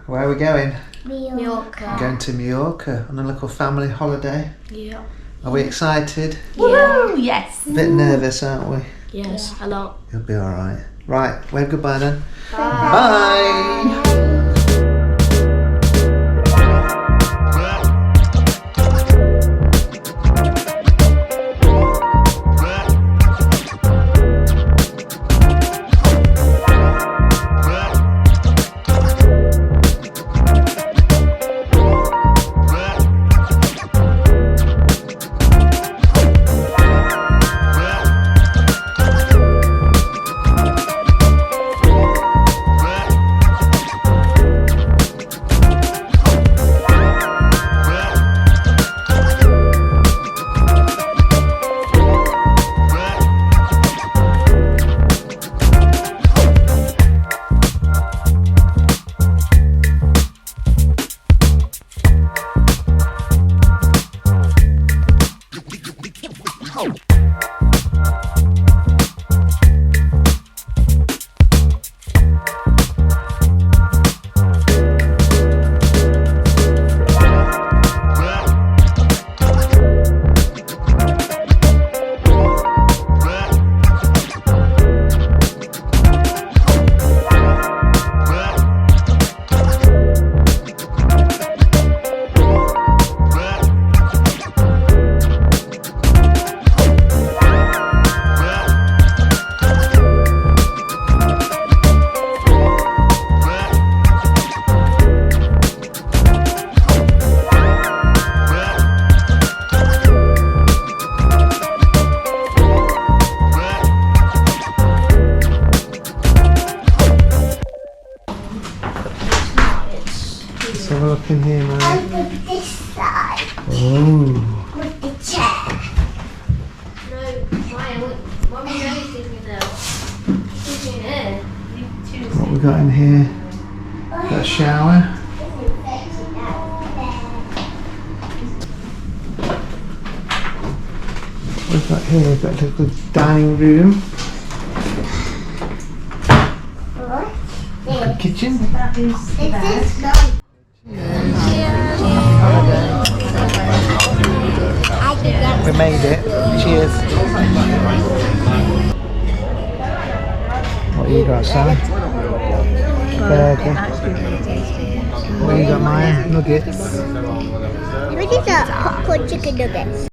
Where are we going? Mallorca. Going to Mallorca on a little family holiday. Yeah. Are we excited? Yeah. Yes. A bit nervous, aren't we? Yes, a lot. You'll be alright. Right, wave goodbye then. Bye. Bye. Let's have a look in here, man. Over this side Oh. with the chair. No, Maya, Mommy knows Disney though. Disney there. You choose. What we got in here? Got a shower. What we've got here, we've got a little dining room. A kitchen. We made it. Cheers. What you got, Sam? Burger. What you got, Maya? Nuggets. What is that? Popcorn chicken nuggets.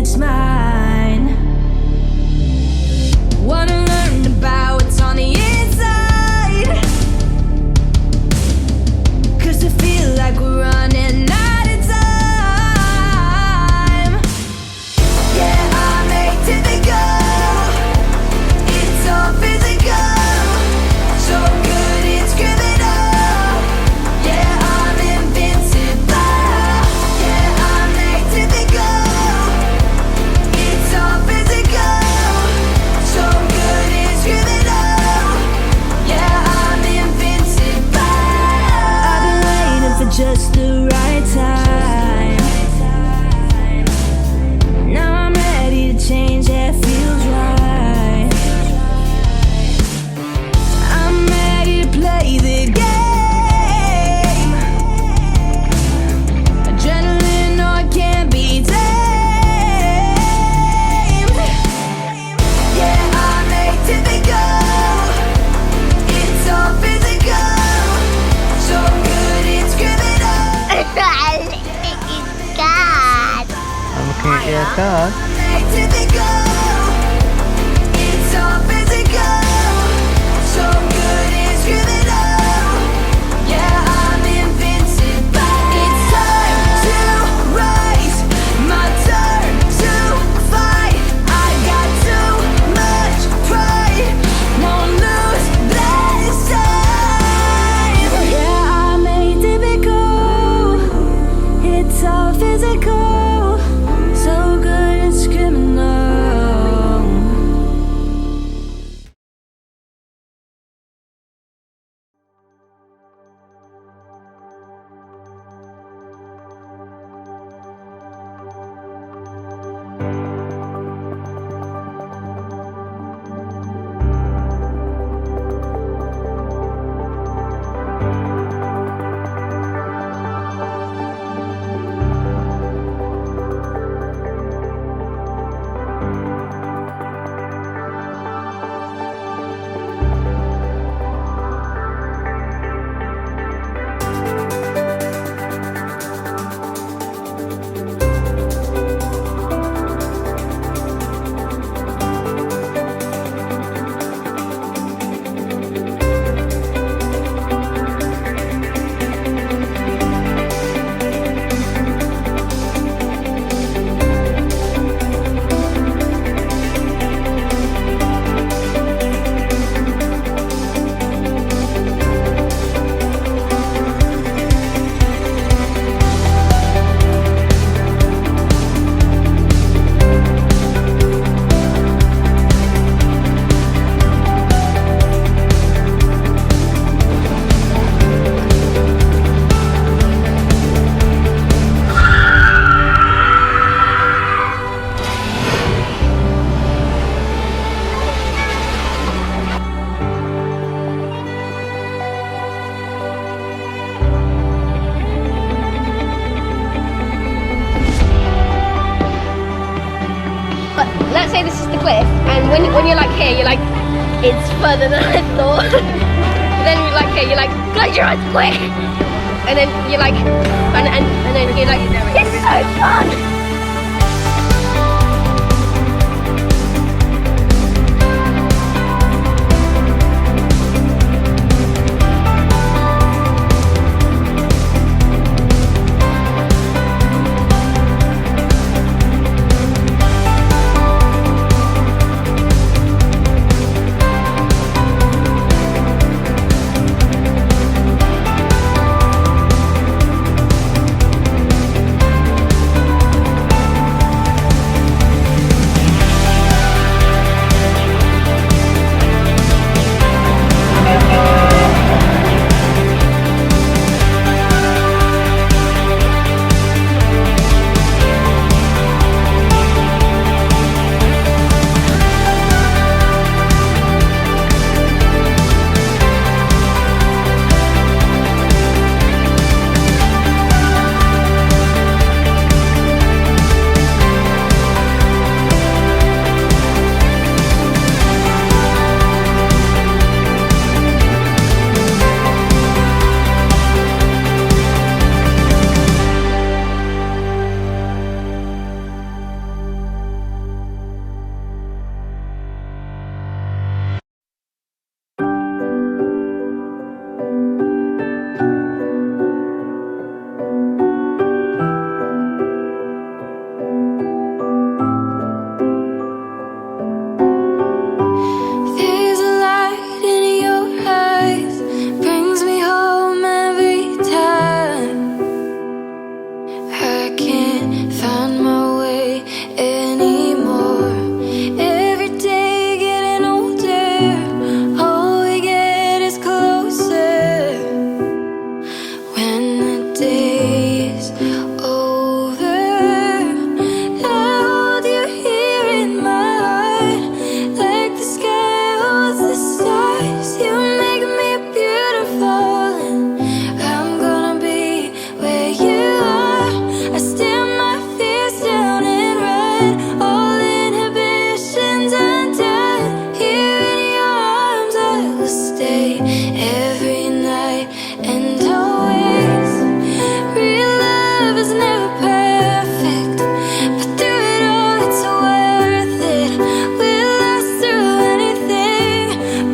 it's mine. Wanna learn about what's on the inside, 'cause I feel like we're running out of time. Yeah, I'm atypical, it's all physical, so good it's criminal. Yeah, I'm invincible. Yeah, I'm atypical, it's all physical, so good it's criminal. Yeah, I'm invincible. I've been waiting for just the right time. Now I'm ready to change, that feels right. I'm ready to play the game. Adrenaline, no, it can't be tamed. Yeah, I'm atypical, it's all physical, so good it's criminal. God. I'm looking at your card. Atypical, it's all physical, so good it's criminal. Yeah, I'm invincible. It's time to rise, my turn to fight. I got too much pride, won't lose this time. Yeah, I'm atypical, it's all physical, so good it's criminal. But let's say this is the cliff, and when you're like here, you're like, it's further than I thought. Then you're like here, you're like, close your eyes quick. And then you're like, and then you're like, it's so fun. day is over. I hold you here in my heart, like the sky holds the stars. You make me beautiful, and I'm gonna be where you are. I stand my fears down and run, all inhibitions undone. Here in your arms I will stay every night and always. Real love is never perfect, but through it all it's worth it. We'll last through anything.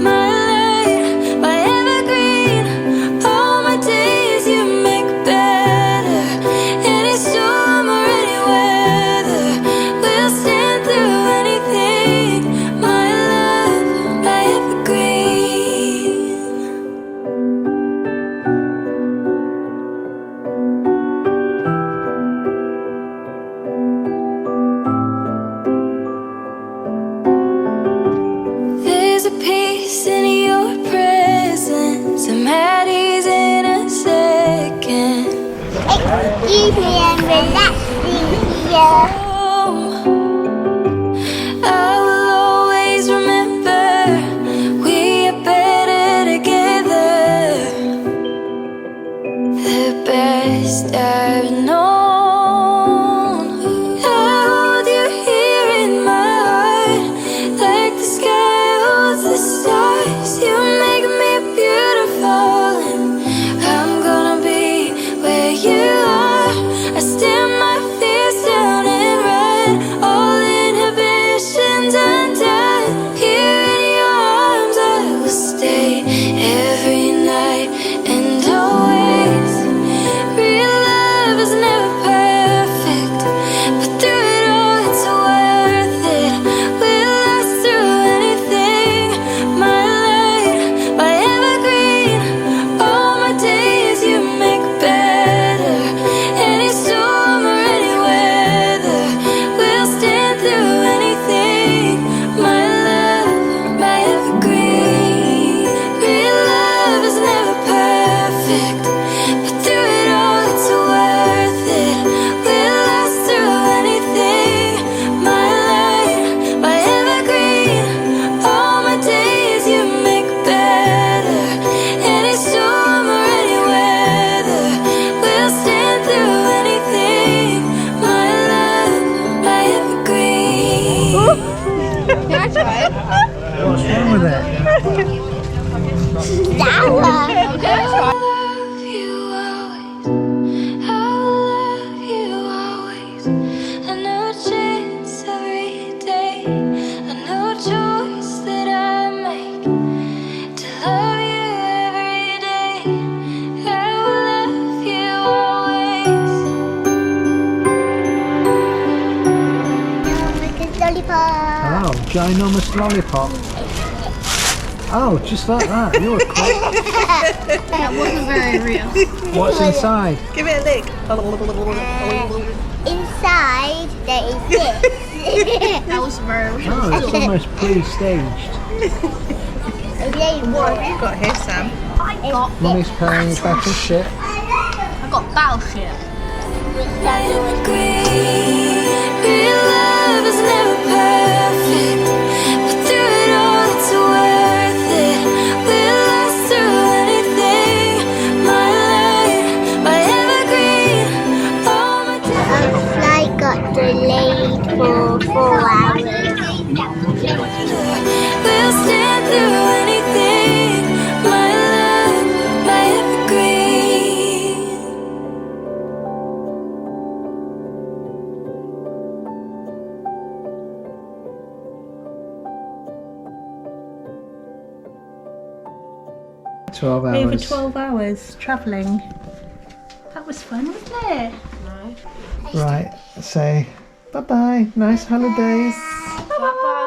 My light, my evergreen, all my days you make better. Any storm or any weather, we'll stand through anything. My love, my evergreen. There's a peace in your presence, I'm at ease in a second. It's easy and relaxing here. I will always remember we are better together. The best I've known. I hold you here in my heart, like the sky holds the stars. You make me beautiful, and I'm gonna be where you are. I stand my fears down and run, all inhibitions undone. Here in your arms I will stay every night and always. Real love is never perfect, but through it all it's worth it. We'll last through anything. My light, my evergreen, all my days you make better. Any storm or any weather, we'll stand through anything. My love, my evergreen. Real love is never perfect, but through it all it's worth it. We'll last through anything. My light, my evergreen, all my days you make better. Any storm or any weather, we'll stand through anything. My love, my evergreen. That's right. What's wrong with it? Sour. That's right. Love you always. I'll love you always. A new chance every day, a new choice that I make to love you every day. I will love you always. Because lollipop. Oh, ginormous lollipop. Oh, just like that. You're quick. That wasn't very real. What's inside? Give it a lick. Inside there is this. That was very real. Oh, it's almost pre-staged. What have you got here, Sam? I got Mummy's playing battleship. I got battleship. Real love is never perfect, but through it all it's worth it. We'll last through anything. My light, my evergreen, all my Our flight got delayed for 4 hours. We'll stand through anything. My love, my evergreen. Twelve hours. Over 12 hours travelling. That was fun, wasn't it? Right, say bye-bye. Nice holidays. Bye bye.